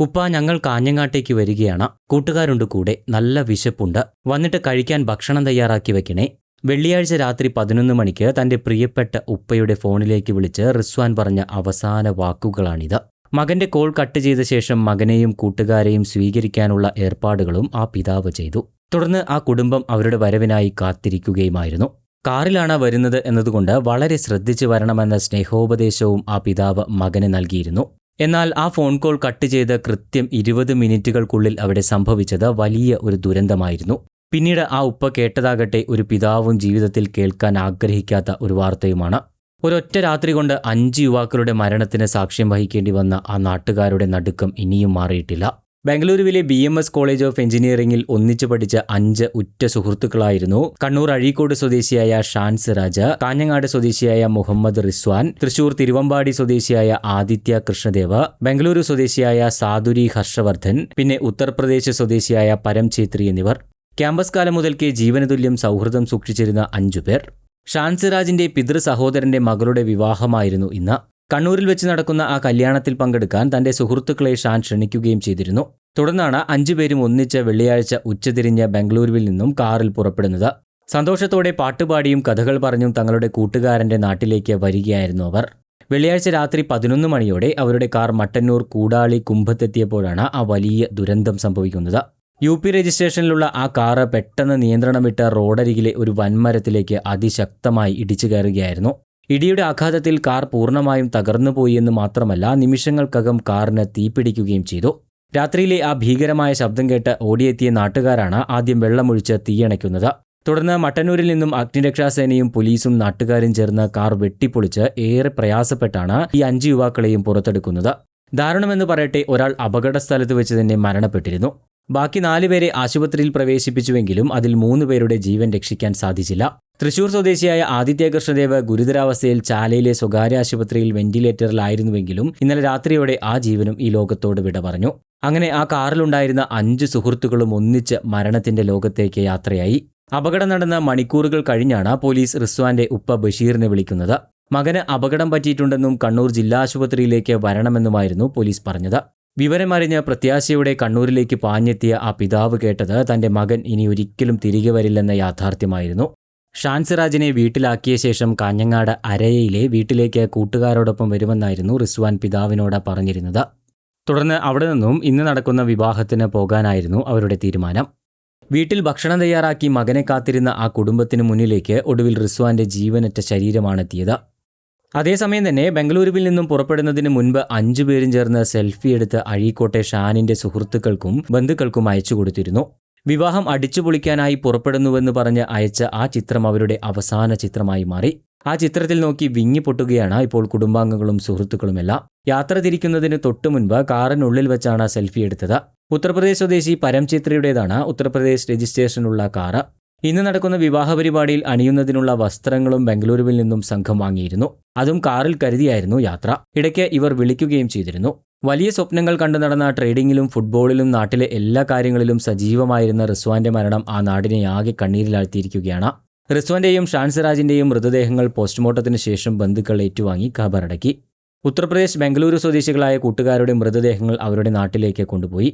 ഉപ്പ, ഞങ്ങൾ കാഞ്ഞങ്ങാട്ടേക്ക് വരികയാണ്. കൂട്ടുകാരുണ്ട് കൂടെ. നല്ല വിശപ്പുണ്ട്. വന്നിട്ട് കഴിക്കാൻ ഭക്ഷണം തയ്യാറാക്കി വെക്കണേ. വെള്ളിയാഴ്ച രാത്രി 11 മണിക്ക് തന്റെ പ്രിയപ്പെട്ട ഉപ്പയുടെ ഫോണിലേക്ക് വിളിച്ച് റിസ്വാൻ പറഞ്ഞ അവസാന വാക്കുകളാണിത്. മകന്റെ കോൾ കട്ട് ചെയ്ത ശേഷം മകനെയും കൂട്ടുകാരെയും സ്വീകരിക്കാനുള്ള ഏർപ്പാടുകളും ആ പിതാവ് ചെയ്തു. തുടർന്ന് ആ കുടുംബം അവരുടെ വരവിനായി കാത്തിരിക്കുകയുമായിരുന്നു. കാറിലാണ് വരുന്നത് എന്നതുകൊണ്ട് വളരെ ശ്രദ്ധിച്ചു വരണമെന്ന സ്നേഹോപദേശവും ആ പിതാവ് മകന് നൽകിയിരുന്നു. എന്നാൽ ആ ഫോൺ കോൾ കട്ട് ചെയ്ത് കൃത്യം 20 മിനിറ്റുകൾക്കുള്ളിൽ അവിടെ സംഭവിച്ചത് വലിയ ഒരു ദുരന്തമായിരുന്നു. പിന്നീട് ആ ഉപ്പ കേട്ടതാകട്ടെ ഒരു പിതാവും ജീവിതത്തിൽ കേൾക്കാൻ ആഗ്രഹിക്കാത്ത ഒരു വാർത്തയുമാണ്. ഒരൊറ്റ രാത്രി കൊണ്ട് 5 യുവാക്കളുടെ മരണത്തിന് സാക്ഷ്യം വഹിക്കേണ്ടി വന്ന ആ നാട്ടുകാരുടെ നടുക്കം ഇനിയും മാറിയിട്ടില്ല. ബംഗളൂരുവിലെ BMS കോളേജ് ഓഫ് എഞ്ചിനീയറിംഗിൽ ഒന്നിച്ചു പഠിച്ച 5 ഉറ്റ സുഹൃത്തുക്കളായിരുന്നു കണ്ണൂർ അഴീക്കോട് സ്വദേശിയായ ഷാൻ സിറാജ്, കാഞ്ഞങ്ങാട് സ്വദേശിയായ മുഹമ്മദ് റിസ്വാൻ, തൃശൂർ തിരുവമ്പാടി സ്വദേശിയായ ആദിത്യ കൃഷ്ണദേവ്, ബംഗളൂരു സ്വദേശിയായ സാധുരി ഹർഷവർദ്ധൻ, പിന്നെ ഉത്തർപ്രദേശ് സ്വദേശിയായ പരം ഛേത്രി എന്നിവർ. ക്യാമ്പസ് കാലം മുതൽക്കേ ജീവനതുല്യം സൗഹൃദം സൂക്ഷിച്ചിരുന്ന 5 പേർ. ഷാൻ സിറാജിന്റെ പിതൃ സഹോദരന്റെ മകളുടെ വിവാഹമായിരുന്നു ഇന്ന്. കണ്ണൂരിൽ വെച്ച് നടക്കുന്ന ആ കല്യാണത്തിൽ പങ്കെടുക്കാൻ തന്റെ സുഹൃത്തുക്കളെ ഷാൻ ക്ഷണിക്കുകയും ചെയ്തിരുന്നു. തുടർന്നാണ് 5 പേരും ഒന്നിച്ച് വെള്ളിയാഴ്ച ഉച്ചതിരിഞ്ഞ് ബംഗളൂരുവിൽ നിന്നും കാറിൽ പുറപ്പെടുന്നത്. സന്തോഷത്തോടെ പാട്ടുപാടിയും കഥകൾ പറഞ്ഞും തങ്ങളുടെ കൂട്ടുകാരന്റെ നാട്ടിലേക്ക് വരികയായിരുന്നു അവർ. വെള്ളിയാഴ്ച രാത്രി 11 മണിയോടെ അവരുടെ കാർ മട്ടന്നൂർ കൂടാളി കുമ്പത്തെത്തിയപ്പോഴാണ് ആ വലിയ ദുരന്തം സംഭവിക്കുന്നത്. UP രജിസ്ട്രേഷനിലുള്ള ആ കാറ് പെട്ടെന്ന് നിയന്ത്രണം വിട്ട റോഡരികിലെ ഒരു വൻമരത്തിലേക്ക് അതിശക്തമായി ഇടിച്ചു കയറുകയായിരുന്നു. ഇടിയുടെ ആഘാതത്തിൽ കാർ പൂർണ്ണമായും തകർന്നുപോയി എന്ന് മാത്രമല്ല, നിമിഷങ്ങൾക്കകം കാറിന് തീപിടിക്കുകയും ചെയ്തു. രാത്രിയിലെ ആ ഭീകരമായ ശബ്ദം കേട്ട് ഓടിയെത്തിയ നാട്ടുകാരാണ് ആദ്യം വെള്ളമൊഴിച്ച് തീയണയ്ക്കുന്നത്. തുടർന്ന് മട്ടന്നൂരിൽ നിന്നും അഗ്നിരക്ഷാസേനയും പോലീസും നാട്ടുകാരും ചേർന്ന് കാർ വെട്ടിപ്പൊളിച്ച് ഏറെ പ്രയാസപ്പെട്ടാണ് ഈ 5 യുവാക്കളെയും പുറത്തെടുക്കുന്നത്. ദാരുണമെന്ന് പറയട്ടെ, ഒരാൾ അപകട സ്ഥലത്ത് വെച്ച് തന്നെ മരണപ്പെട്ടിരുന്നു. ബാക്കി 4 പേരെ ആശുപത്രിയിൽ പ്രവേശിപ്പിച്ചുവെങ്കിലും അതിൽ 3 പേരുടെ ജീവൻ രക്ഷിക്കാൻ സാധിച്ചില്ല. തൃശൂർ സ്വദേശിയായ ആദിത്യ കൃഷ്ണദേവ് ഗുരുതരാവസ്ഥയിൽ ചാലയിലെ സ്വകാര്യ ആശുപത്രിയിൽ വെന്റിലേറ്ററിലായിരുന്നുവെങ്കിലും ഇന്നലെ രാത്രിയോടെ ആ ജീവനും ഈ ലോകത്തോട് വിട പറഞ്ഞു. അങ്ങനെ ആ കാറിലുണ്ടായിരുന്ന 5 സുഹൃത്തുക്കളും ഒന്നിച്ച് മരണത്തിന്റെ ലോകത്തേക്ക് യാത്രയായി. അപകടം നടന്ന മണിക്കൂറുകൾ കഴിഞ്ഞാണ് പോലീസ് റിസ്വാന്റെ ഉപ്പ ബഷീറിനെ വിളിക്കുന്നത്. മകന് അപകടം പറ്റിയിട്ടുണ്ടെന്നും കണ്ണൂർ ജില്ലാ ആശുപത്രിയിലേക്ക് വരണമെന്നുമായിരുന്നു പോലീസ് പറഞ്ഞത്. വിവരമറിഞ്ഞ് പ്രത്യാശയോടെ കണ്ണൂരിലേക്ക് പാഞ്ഞെത്തിയ ആ പിതാവ് കേട്ടത് തന്റെ മകൻ ഇനി ഒരിക്കലും തിരികെ വരില്ലെന്ന യാഥാർത്ഥ്യമായിരുന്നു. ഷാൻ സിറാജിനെ വീട്ടിലാക്കിയ ശേഷം കാഞ്ഞങ്ങാട് അരയയിലെ വീട്ടിലേക്ക് കൂട്ടുകാരോടൊപ്പം വരുമെന്നായിരുന്നു റിസ്വാൻ പിതാവിനോട് പറഞ്ഞിരുന്നത്. തുടർന്ന് അവിടെ നിന്നും ഇന്ന് നടക്കുന്ന വിവാഹത്തിന് പോകാനായിരുന്നു അവരുടെ തീരുമാനം. വീട്ടിൽ ഭക്ഷണം തയ്യാറാക്കി മകനെ കാത്തിരുന്ന ആ കുടുംബത്തിന് മുന്നിലേക്ക് ഒടുവിൽ റിസ്വാന്റെ ജീവനറ്റ ശരീരമാണെത്തിയത്. അതേസമയം തന്നെ ബംഗളൂരുവിൽ നിന്നും പുറപ്പെടുന്നതിന് മുൻപ് 5 പേരും ചേർന്ന് സെൽഫി എടുത്ത് അഴീക്കോട്ടെ ഷാനിന്റെ സുഹൃത്തുക്കൾക്കും ബന്ധുക്കൾക്കും അയച്ചു കൊടുത്തിരുന്നു. വിവാഹം അടിച്ചുപൊളിക്കാനായി പുറപ്പെടുന്നുവെന്ന് പറഞ്ഞ് അയച്ച ആ ചിത്രം അവരുടെ അവസാന ചിത്രമായി മാറി. ആ ചിത്രത്തിൽ നോക്കി വിങ്ങിപ്പൊട്ടുകയാണ് ഇപ്പോൾ കുടുംബാംഗങ്ങളും സുഹൃത്തുക്കളുമെല്ലാം. യാത്ര തിരിക്കുന്നതിന് തൊട്ടു മുൻപ് കാറിനുള്ളിൽ വെച്ചാണ് സെൽഫി എടുത്തത്. ഉത്തർപ്രദേശ് സ്വദേശി പരം ഛേത്രിയുടേതാണ് ഉത്തർപ്രദേശ് രജിസ്ട്രേഷനുള്ള കാറ്. ഇന്ന് നടക്കുന്ന വിവാഹ പരിപാടിയിൽ അണിയുന്നതിനുള്ള വസ്ത്രങ്ങളും ബംഗളൂരുവിൽ നിന്നും സംഘം വാങ്ങിയിരുന്നു. അതും കാറിൽ കരുതിയായിരുന്നു യാത്ര. ഇടയ്ക്ക് ഇവർ വിളിക്കുകയും ചെയ്തിരുന്നു. വലിയ സ്വപ്നങ്ങൾ കണ്ടു നടന്ന ട്രേഡിംഗിലും ഫുട്ബോളിലും നാട്ടിലെ എല്ലാ കാര്യങ്ങളിലും സജീവമായിരുന്ന റിസ്വാന്റെ മരണം ആ നാടിനെ ആകെ കണ്ണീരിലാഴ്ത്തിയിരിക്കുകയാണ്. റിസ്വാന്റെയും ഷാൻ സിറാജിന്റെയും മൃതദേഹങ്ങൾ പോസ്റ്റ്മോർട്ടത്തിന് ശേഷം ബന്ധുക്കൾ ഏറ്റുവാങ്ങി ഖബറടക്കി. ഉത്തർപ്രദേശ് ബംഗളൂരു സ്വദേശികളായ കൂട്ടുകാരുടെ മൃതദേഹങ്ങൾ അവരുടെ നാട്ടിലേക്ക് കൊണ്ടുപോയി.